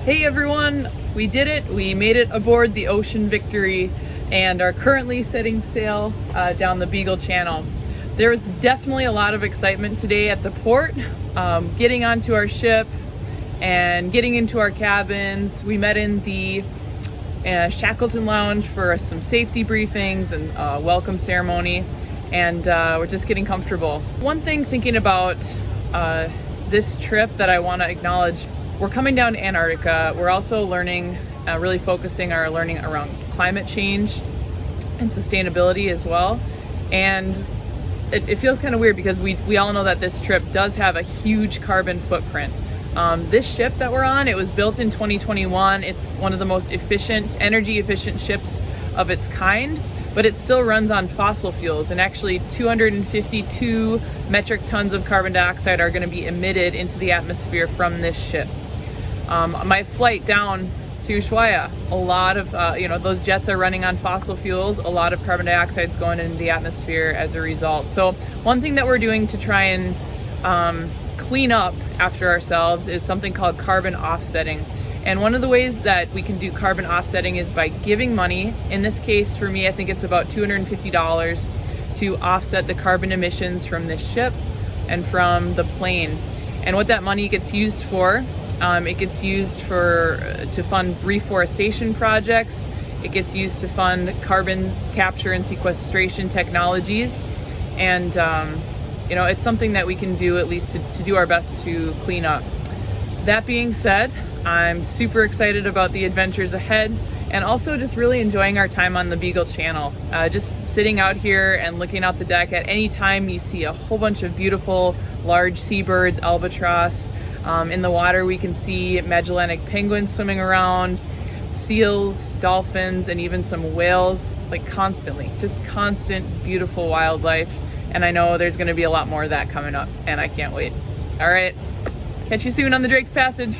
Hey everyone, we did it. We made it aboard the Ocean Victory and are currently setting sail down the Beagle Channel. There was definitely a lot of excitement today at the port, getting onto our ship and getting into our cabins. We met in the Shackleton Lounge for some safety briefings and welcome ceremony, and we're just getting comfortable. One thing thinking about this trip that I want to acknowledge, we're coming down to Antarctica. We're also learning, really focusing our learning around climate change and sustainability as well. And it feels kind of weird because we all know that this trip does have a huge carbon footprint. This ship that we're on, it was built in 2021. It's one of the most energy efficient ships of its kind, but it still runs on fossil fuels, and actually 252 metric tons of carbon dioxide are going to be emitted into the atmosphere from this ship. My flight down to Ushuaia, a lot of, those jets are running on fossil fuels. A lot of carbon dioxide is going into the atmosphere as a result. So one thing that we're doing to try and clean up after ourselves is something called carbon offsetting. And one of the ways that we can do carbon offsetting is by giving money. In this case, for me, I think it's about $250 to offset the carbon emissions from this ship and from the plane. And what that money gets used for, it gets used to fund reforestation projects. It gets used to fund carbon capture and sequestration technologies. And, it's something that we can do at least to do our best to clean up. That being said, I'm super excited about the adventures ahead, and also just really enjoying our time on the Beagle Channel. Just sitting out here and looking out the deck, at any time you see a whole bunch of beautiful large seabirds, albatross. In the water we can see Magellanic penguins swimming around, seals, dolphins, and even some whales, like constantly. Just constant, beautiful wildlife. And I know there's gonna be a lot more of that coming up, and I can't wait. All right, catch you soon on the Drake's Passage.